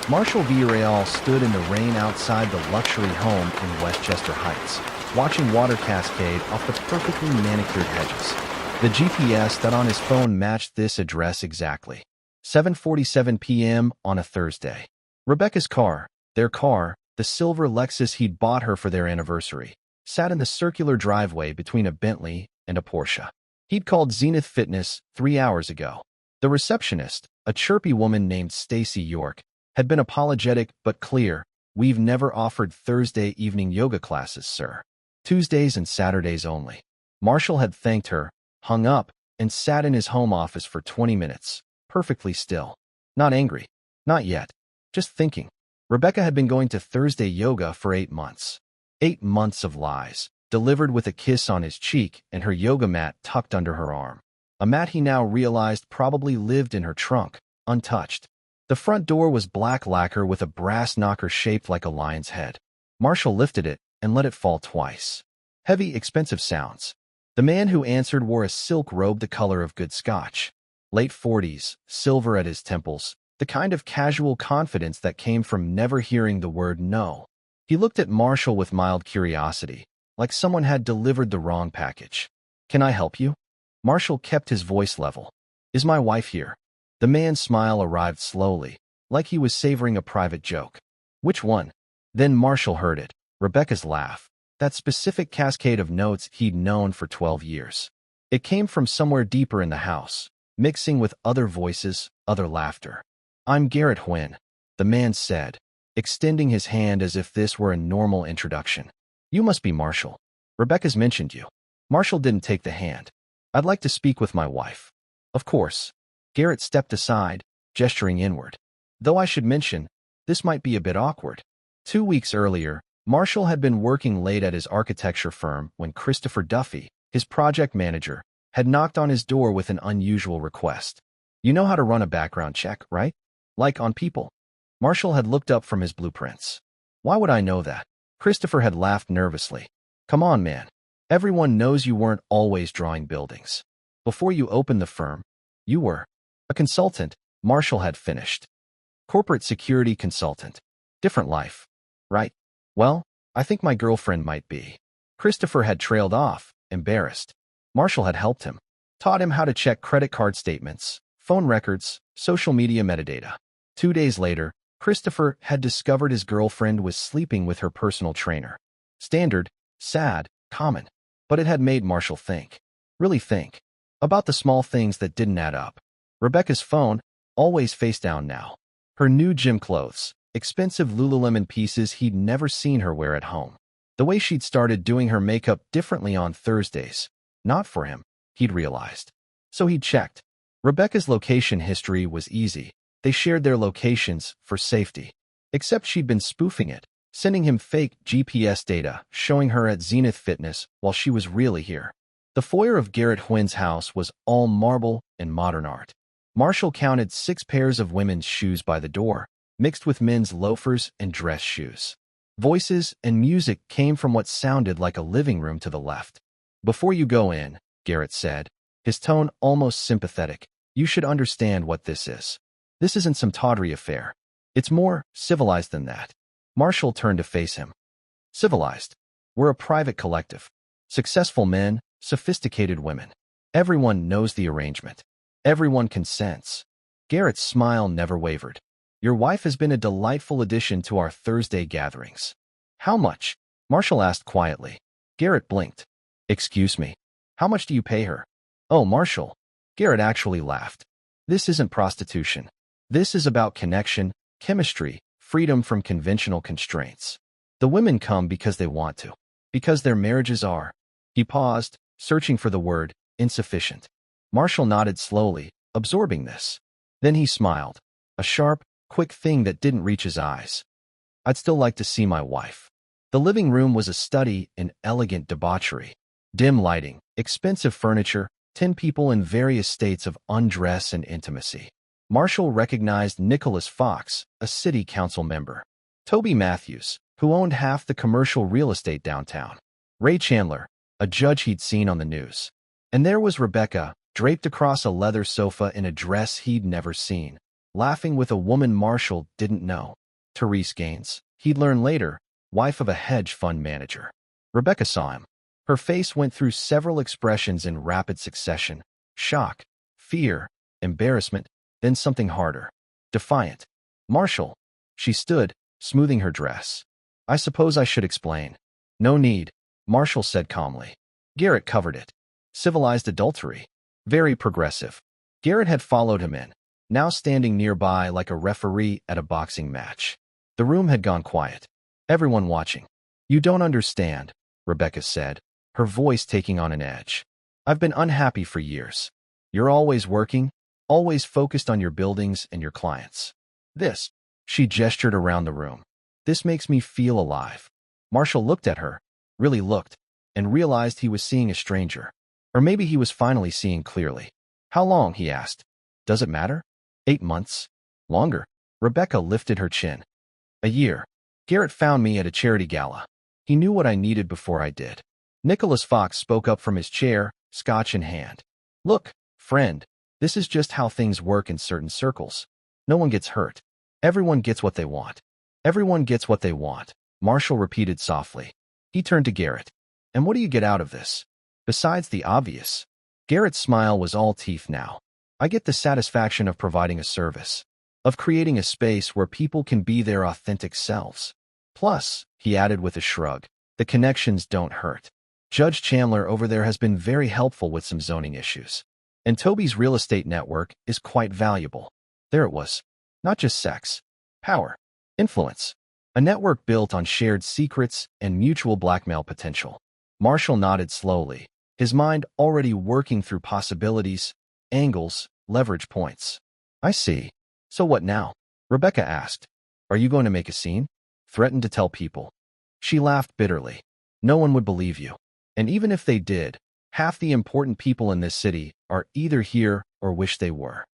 Marshall Betrayal stood in the rain outside the luxury home in Westchester Heights, watching water cascade off the perfectly manicured hedges. The GPS that on his phone matched this address exactly. 7:47 p.m. on a Thursday. Rebecca's car, their car, the silver Lexus he'd bought her for their anniversary, sat in the circular driveway between a Bentley and a Porsche. He'd called Zenith Fitness 3 hours ago. The receptionist, a chirpy woman named Stacy York, had been apologetic but clear. "We've never offered Thursday evening yoga classes, sir. Tuesdays and Saturdays only." Marshall had thanked her, hung up, and sat in his home office for 20 minutes, perfectly still. Not angry. Not yet. Just thinking. Rebecca had been going to Thursday yoga for 8 months. 8 months of lies, delivered with a kiss on his cheek and her yoga mat tucked under her arm. A mat he now realized probably lived in her trunk, untouched. The front door was black lacquer with a brass knocker shaped like a lion's head. Marshall lifted it and let it fall twice. Heavy, expensive sounds. The man who answered wore a silk robe the color of good scotch. Late 40s, silver at his temples, the kind of casual confidence that came from never hearing the word no. He looked at Marshall with mild curiosity, like someone had delivered the wrong package. "Can I help you?" Marshall kept his voice level. "Is my wife here?" The man's smile arrived slowly, like he was savoring a private joke. "Which one?" Then Marshall heard it, Rebecca's laugh, that specific cascade of notes he'd known for 12 years. It came from somewhere deeper in the house, mixing with other voices, other laughter. "I'm Garrett Huynh," the man said, extending his hand as if this were a normal introduction. "You must be Marshall. Rebecca's mentioned you." Marshall didn't take the hand. "I'd like to speak with my wife." "Of course." Garrett stepped aside, gesturing inward. "Though I should mention, this might be a bit awkward." 2 weeks earlier, Marshall had been working late at his architecture firm when Christopher Duffy, his project manager, had knocked on his door with an unusual request. "You know how to run a background check, right? Like on people?" Marshall had looked up from his blueprints. "Why would I know that?" Christopher had laughed nervously. "Come on, man. Everyone knows you weren't always drawing buildings. Before you opened the firm, you were a consultant." Marshall had finished. "Corporate security consultant. Different life, right?" "Well, I think my girlfriend might be." Christopher had trailed off, embarrassed. Marshall had helped him, taught him how to check credit card statements, phone records, social media metadata. 2 days later, Christopher had discovered his girlfriend was sleeping with her personal trainer. Standard, sad, common. But it had made Marshall think. Really think. About the small things that didn't add up. Rebecca's phone, always face down now. Her new gym clothes, expensive Lululemon pieces he'd never seen her wear at home. The way she'd started doing her makeup differently on Thursdays. Not for him, he'd realized. So he'd checked. Rebecca's location history was easy. They shared their locations for safety. Except she'd been spoofing it, sending him fake GPS data, showing her at Zenith Fitness while she was really here. The foyer of Garrett Huynh's house was all marble and modern art. Marshall counted 6 pairs of women's shoes by the door, mixed with men's loafers and dress shoes. Voices and music came from what sounded like a living room to the left. "Before you go in," Garrett said, his tone almost sympathetic, "you should understand what this is. This isn't some tawdry affair. It's more civilized than that." Marshall turned to face him. "Civilized? We're a private collective. Successful men, sophisticated women. Everyone knows the arrangement. Everyone consents." Garrett's smile never wavered. "Your wife has been a delightful addition to our Thursday gatherings." "How much?" Marshall asked quietly. Garrett blinked. "Excuse me. How much do you pay her?" "Oh, Marshall." Garrett actually laughed. "This isn't prostitution. This is about connection, chemistry, freedom from conventional constraints. The women come because they want to. Because their marriages are." He paused, searching for the word, insufficient. Marshall nodded slowly, absorbing this. Then he smiled. A sharp, quick thing that didn't reach his eyes. "I'd still like to see my wife." The living room was a study in elegant debauchery. Dim lighting, expensive furniture, 10 people in various states of undress and intimacy. Marshall recognized Nicholas Fox, a city council member. Toby Matthews, who owned half the commercial real estate downtown. Ray Chandler, a judge he'd seen on the news. And there was Rebecca, draped across a leather sofa in a dress he'd never seen. laughing with a woman Marshall didn't know. Therese Gaines, he'd learn later, wife of a hedge fund manager. Rebecca saw him. Her face went through several expressions in rapid succession: shock, fear, embarrassment, then something harder. Defiant. Marshall. She stood, smoothing her dress. I suppose I should explain. No need, Marshall said calmly. Garrett covered it. Civilized adultery. Very progressive. Garrett had followed him in, now standing nearby like a referee at a boxing match. The room had gone quiet. Everyone watching. You don't understand, Rebecca said, her voice taking on an edge. I've been unhappy for years. You're always working, always focused on your buildings and your clients. This, she gestured around the room. This makes me feel alive. Marshall looked at her, really looked, and realized he was seeing a stranger. Or maybe he was finally seeing clearly. How long, he asked. Does it matter? 8 months? Longer? Rebecca lifted her chin. A year. Garrett found me at a charity gala. He knew what I needed before I did. Nicholas Fox spoke up from his chair, scotch in hand. Look, friend, this is just how things work in certain circles. No one gets hurt. Everyone gets what they want. Everyone gets what they want, Marshall repeated softly. He turned to Garrett. And what do you get out of this? Besides the obvious. Garrett's smile was all teeth now. I get the satisfaction of providing a service, of creating a space where people can be their authentic selves. Plus, he added with a shrug, the connections don't hurt. Judge Chandler over there has been very helpful with some zoning issues. And Toby's real estate network is quite valuable. There it was. Not just sex. Power. Influence. A network built on shared secrets and mutual blackmail potential. Marshall nodded slowly, his mind already working through possibilities, angles, leverage points. I see. So what now? Rebecca asked. Are you going to make a scene? Threaten to tell people. She laughed bitterly. No one would believe you. And even if they did, half the important people in this city are either here or wish they were.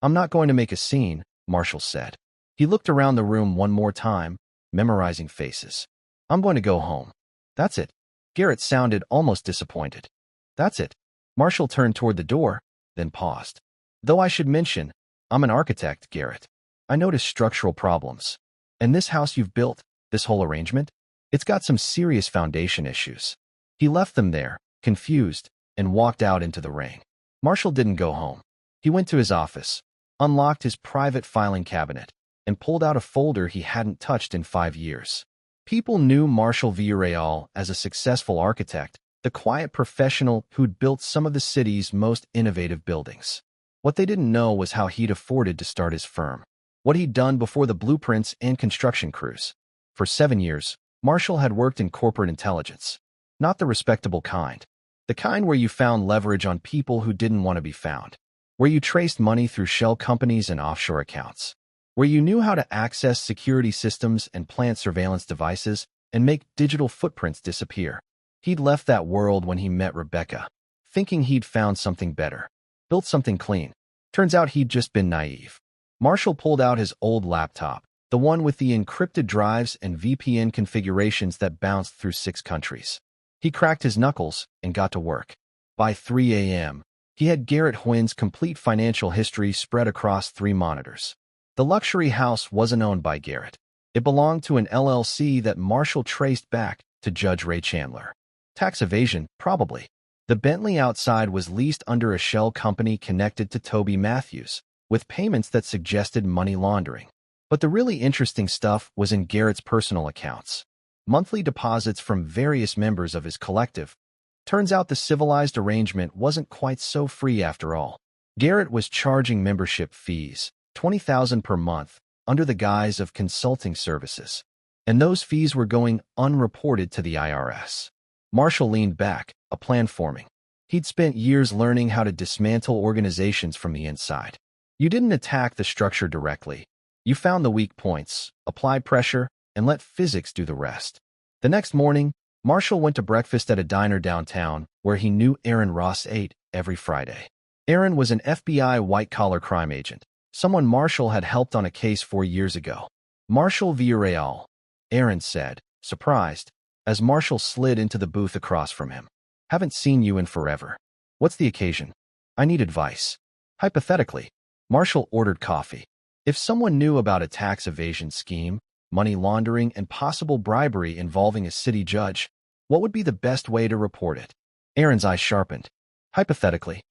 I'm not going to make a scene, Marshall said. He looked around the room one more time, memorizing faces. I'm going to go home. That's it. Garrett sounded almost disappointed. That's it. Marshall turned toward the door, then paused. Though I should mention, I'm an architect, Garrett. I noticed structural problems. And this house you've built, this whole arrangement, it's got some serious foundation issues. He left them there, confused, and walked out into the rain. Marshall didn't go home. He went to his office, unlocked his private filing cabinet, and pulled out a folder he hadn't touched in 5 years. People knew Marshall Betrayal as a successful architect, the quiet professional who'd built some of the city's most innovative buildings. What they didn't know was how he'd afforded to start his firm, what he'd done before the blueprints and construction crews. For 7 years, Marshall had worked in corporate intelligence. Not the respectable kind. The kind where you found leverage on people who didn't want to be found. Where you traced money through shell companies and offshore accounts. Where you knew how to access security systems and plant surveillance devices and make digital footprints disappear. He'd left that world when he met Rebecca, thinking he'd found something better, built something clean. Turns out he'd just been naive. Marshall pulled out his old laptop, the one with the encrypted drives and VPN configurations that bounced through 6 countries. He cracked his knuckles and got to work. By 3 a.m., he had Garrett Huyn's complete financial history spread across 3 monitors. The luxury house wasn't owned by Garrett. It belonged to an LLC that Marshall traced back to Judge Ray Chandler. Tax evasion, probably. The Bentley outside was leased under a shell company connected to Toby Matthews, with payments that suggested money laundering. But the really interesting stuff was in Garrett's personal accounts. Monthly deposits from various members of his collective. Turns out the civilized arrangement wasn't quite so free after all. Garrett was charging membership fees, $20,000 per month, under the guise of consulting services. And those fees were going unreported to the IRS. Marshall leaned back, a plan forming. He'd spent years learning how to dismantle organizations from the inside. You didn't attack the structure directly. You found the weak points, applied pressure, and let physics do the rest. The next morning, Marshall went to breakfast at a diner downtown where he knew Aaron Ross ate every Friday. Aaron was an FBI white-collar crime agent, someone Marshall had helped on a case 4 years ago. Marshall Villarreal, Aaron said, surprised, as Marshall slid into the booth across from him. Haven't seen you in forever. What's the occasion? I need advice. Hypothetically, Marshall ordered coffee. If someone knew about a tax evasion scheme, money laundering, and possible bribery involving a city judge, what would be the best way to report it? Aaron's eyes sharpened. Hypothetically,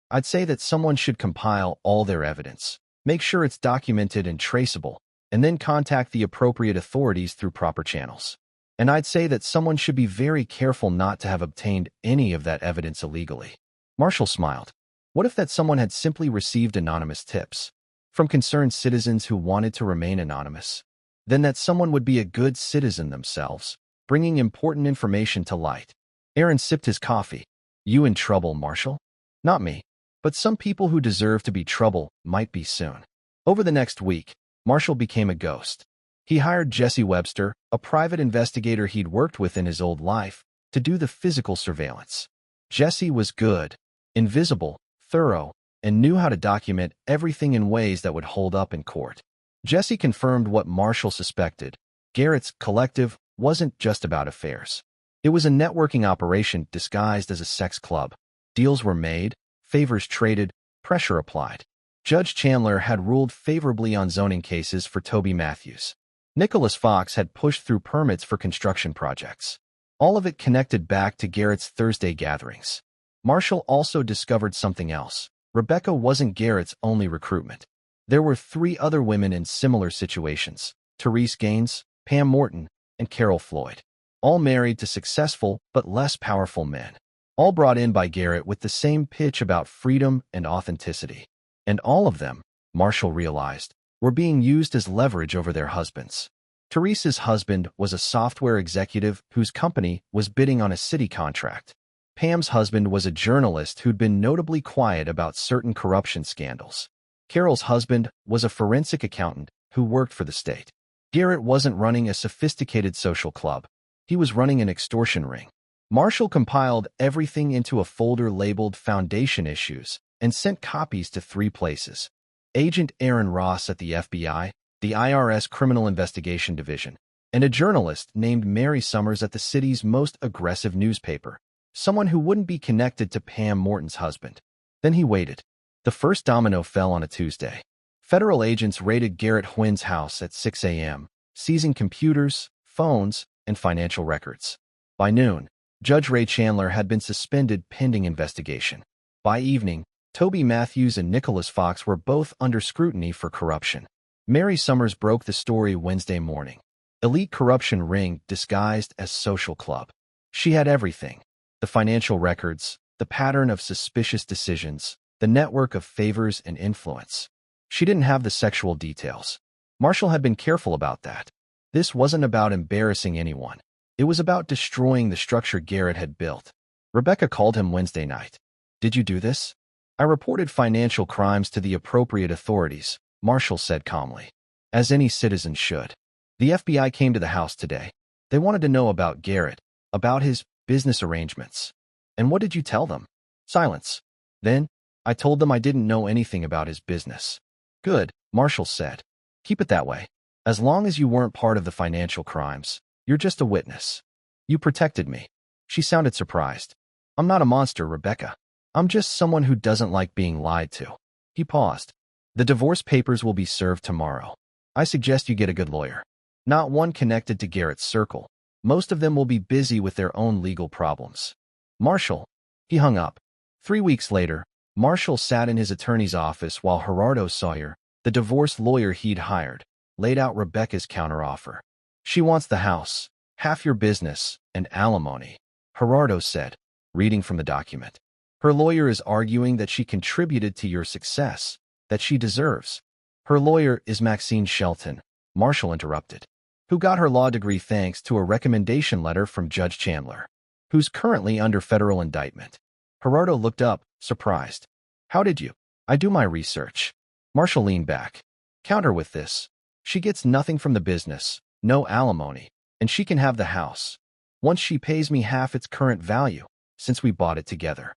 I'd say that someone should compile all their evidence, make sure it's documented and traceable, and then contact the appropriate authorities through proper channels. And I'd say that someone should be very careful not to have obtained any of that evidence illegally. Marshall smiled. What if that someone had simply received anonymous tips from concerned citizens who wanted to remain anonymous? Then that someone would be a good citizen themselves, bringing important information to light. Aaron sipped his coffee. You in trouble, Marshall? Not me. But some people who deserve to be trouble might be soon. Over the next week, Marshall became a ghost. He hired Jesse Webster, a private investigator he'd worked with in his old life, to do the physical surveillance. Jesse was good, invisible, thorough, and knew how to document everything in ways that would hold up in court. Jesse confirmed what Marshall suspected. Garrett's collective wasn't just about affairs. It was a networking operation disguised as a sex club. Deals were made, favors traded, pressure applied. Judge Chandler had ruled favorably on zoning cases for Toby Matthews. Nicholas Fox had pushed through permits for construction projects. All of it connected back to Garrett's Thursday gatherings. Marshall also discovered something else. Rebecca wasn't Garrett's only recruitment. There were 3 other women in similar situations: Therese Gaines, Pam Morton, and Carol Floyd. All married to successful but less powerful men. All brought in by Garrett with the same pitch about freedom and authenticity. And all of them, Marshall realized, were being used as leverage over their husbands. Therese's husband was a software executive whose company was bidding on a city contract. Pam's husband was a journalist who'd been notably quiet about certain corruption scandals. Carol's husband was a forensic accountant who worked for the state. Garrett wasn't running a sophisticated social club. He was running an extortion ring. Marshall compiled everything into a folder labeled Foundation Issues and sent copies to 3 places: Agent Aaron Ross at the FBI, the IRS Criminal Investigation Division, and a journalist named Mary Summers at the city's most aggressive newspaper, someone who wouldn't be connected to Pam Morton's husband. Then he waited. The first domino fell on a Tuesday. Federal agents raided Garrett Hwynn's house at 6 a.m., seizing computers, phones, and financial records. By noon, Judge Ray Chandler had been suspended pending investigation. By evening, Toby Matthews and Nicholas Fox were both under scrutiny for corruption. Mary Summers broke the story Wednesday morning. Elite corruption ring disguised as social club. She had everything: the financial records, the pattern of suspicious decisions, the network of favors and influence. She didn't have the sexual details. Marshall had been careful about that. This wasn't about embarrassing anyone. It was about destroying the structure Garrett had built. Rebecca called him Wednesday night. Did you do this? I reported financial crimes to the appropriate authorities, Marshall said calmly. As any citizen should. The FBI came to the house today. They wanted to know about Garrett, about his business arrangements. And what did you tell them? Silence. Then, I told them I didn't know anything about his business. Good, Marshall said. Keep it that way. As long as you weren't part of the financial crimes, you're just a witness. You protected me. She sounded surprised. I'm not a monster, Rebecca. I'm just someone who doesn't like being lied to. He paused. The divorce papers will be served tomorrow. I suggest you get a good lawyer. Not one connected to Garrett's circle. Most of them will be busy with their own legal problems. Marshall. He hung up. 3 weeks later, Marshall sat in his attorney's office while Gerardo Sawyer, the divorce lawyer he'd hired, laid out Rebecca's counteroffer. She wants the house, half your business, and alimony, Gerardo said, reading from the document. Her lawyer is arguing that she contributed to your success, that she deserves. Her lawyer is Maxine Shelton, Marshall interrupted, who got her law degree thanks to a recommendation letter from Judge Chandler, who's currently under federal indictment. Gerardo looked up, surprised. How did you? I do my research. Marshall leaned back. Counter with this. She gets nothing from the business, no alimony, and she can have the house. Once she pays me half its current value, since we bought it together.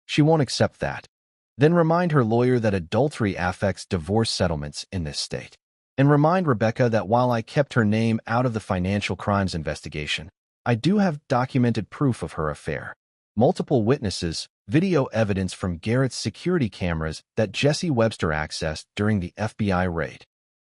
She won't accept that. Then remind her lawyer that adultery affects divorce settlements in this state. And remind Rebecca that while I kept her name out of the financial crimes investigation, I do have documented proof of her affair. multiple witnesses, video evidence from Garrett's security cameras that Jesse Webster accessed during the FBI raid.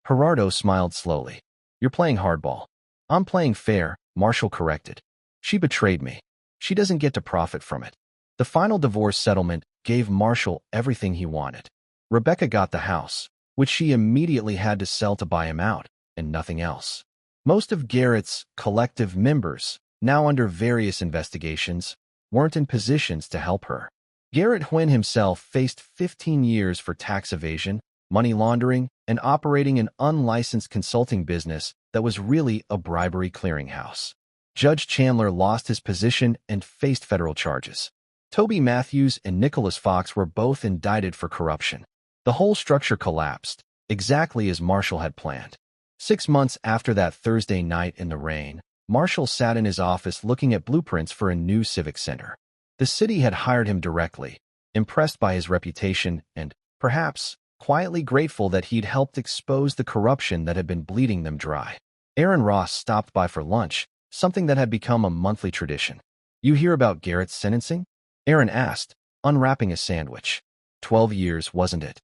Gerardo smiled slowly. You're playing hardball. I'm playing fair, Marshall corrected. She betrayed me. She doesn't get to profit from it. The final divorce settlement gave Marshall everything he wanted. Rebecca got the house, which she immediately had to sell to buy him out, and nothing else. Most of Garrett's collective members, now under various investigations, weren't in positions to help her. Garrett Huynh himself faced 15 years for tax evasion, money laundering, and operating an unlicensed consulting business that was really a bribery clearinghouse. Judge Chandler lost his position and faced federal charges. Toby Matthews and Nicholas Fox were both indicted for corruption. The whole structure collapsed, exactly as Marshall had planned. 6 months after that Thursday night in the rain, Marshall sat in his office looking at blueprints for a new civic center. The city had hired him directly, impressed by his reputation and, perhaps, quietly grateful that he'd helped expose the corruption that had been bleeding them dry. Aaron Ross stopped by for lunch, something that had become a monthly tradition. You hear about Garrett's sentencing? Aaron asked, unwrapping a sandwich. 12 years, wasn't it?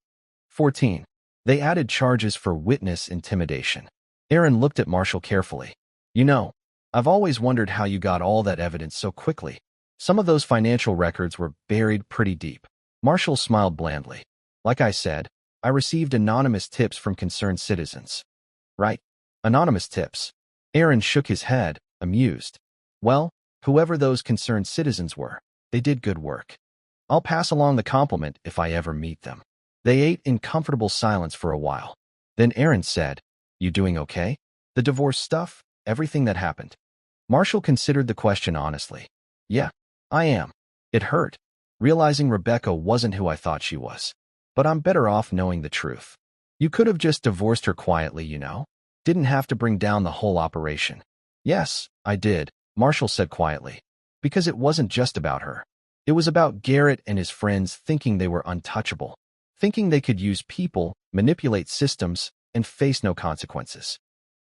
14. They added charges for witness intimidation. Aaron looked at Marshall carefully. You know, I've always wondered how you got all that evidence so quickly. Some of those financial records were buried pretty deep. Marshall smiled blandly. Like I said, I received anonymous tips from concerned citizens. Right? Anonymous tips. Aaron shook his head, amused. Well, whoever those concerned citizens were, they did good work. I'll pass along the compliment if I ever meet them. They ate in comfortable silence for a while. Then Aaron said, You doing okay? The divorce stuff? Everything that happened? Marshall considered the question honestly. Yeah, I am. It hurt, realizing Rebecca wasn't who I thought she was. But I'm better off knowing the truth. You could have just divorced her quietly, you know? Didn't have to bring down the whole operation. Yes, I did, Marshall said quietly. Because it wasn't just about her. It was about Garrett and his friends thinking they were untouchable, thinking they could use people, manipulate systems, and face no consequences.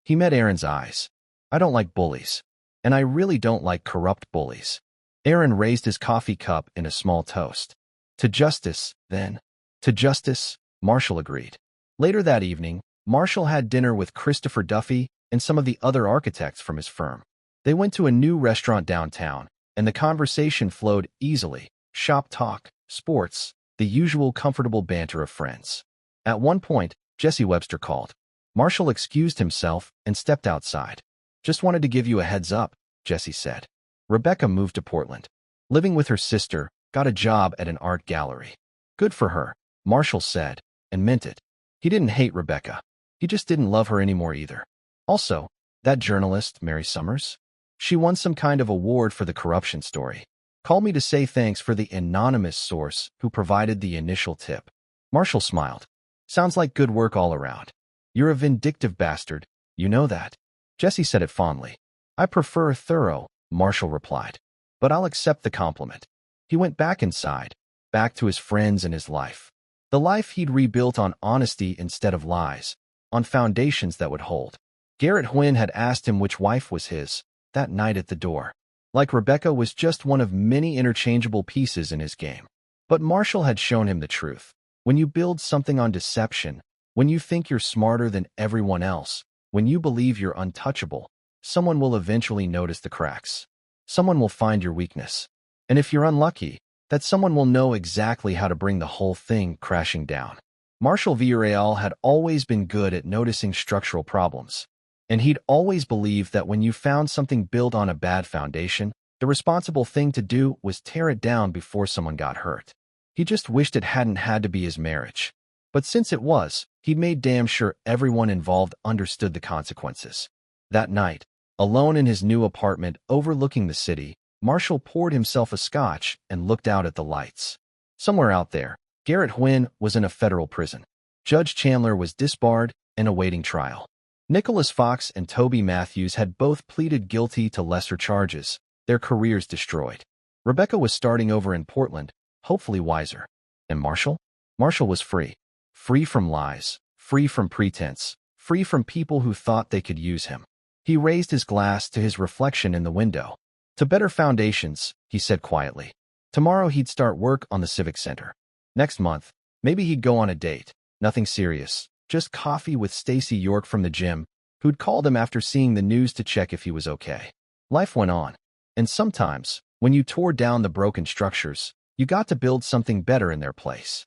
He met Aaron's eyes. I don't like bullies. And I really don't like corrupt bullies. Aaron raised his coffee cup in a small toast. To justice, then. To justice, Marshall agreed. Later that evening, Marshall had dinner with Christopher Duffy and some of the other architects from his firm. They went to a new restaurant downtown, and the conversation flowed easily. Shop talk, sports, the usual comfortable banter of friends. At one point, Jesse Webster called. Marshall excused himself and stepped outside. Just wanted to give you a heads up, Jesse said. Rebecca moved to Portland. Living with her sister, got a job at an art gallery. Good for her, Marshall said, and meant it. He didn't hate Rebecca. He just didn't love her anymore either. Also, that journalist, Mary Summers, she won some kind of award for the corruption story. Called me to say thanks for the anonymous source who provided the initial tip. Marshall smiled. Sounds like good work all around. You're a vindictive bastard, you know that. Jesse said it fondly. I prefer thorough, Marshall replied. But I'll accept the compliment. He went back inside, back to his friends and his life. The life he'd rebuilt on honesty instead of lies, on foundations that would hold. Garrett Huynh had asked him which wife was his, that night at the door. Like Rebecca was just one of many interchangeable pieces in his game. But Marshall had shown him the truth. When you build something on deception, when you think you're smarter than everyone else, when you believe you're untouchable, someone will eventually notice the cracks. Someone will find your weakness. And if you're unlucky, that someone will know exactly how to bring the whole thing crashing down. Marshall Betrayal had always been good at noticing structural problems. And he'd always believed that when you found something built on a bad foundation, the responsible thing to do was tear it down before someone got hurt. He just wished it hadn't had to be his marriage. But since it was, he'd made damn sure everyone involved understood the consequences. That night, alone in his new apartment overlooking the city, Marshall poured himself a scotch and looked out at the lights. Somewhere out there, Garrett Huynh was in a federal prison. Judge Chandler was disbarred and awaiting trial. Nicholas Fox and Toby Matthews had both pleaded guilty to lesser charges, their careers destroyed. Rebecca was starting over in Portland, hopefully wiser. And Marshall? Marshall was free. Free from lies, free from pretense, free from people who thought they could use him. He raised his glass to his reflection in the window. To better foundations, he said quietly. Tomorrow he'd start work on the Civic Center. Next month, maybe he'd go on a date. Nothing serious, just coffee with Stacy York from the gym, who'd called him after seeing the news to check if he was okay. Life went on. And sometimes, when you tore down the broken structures, you got to build something better in their place.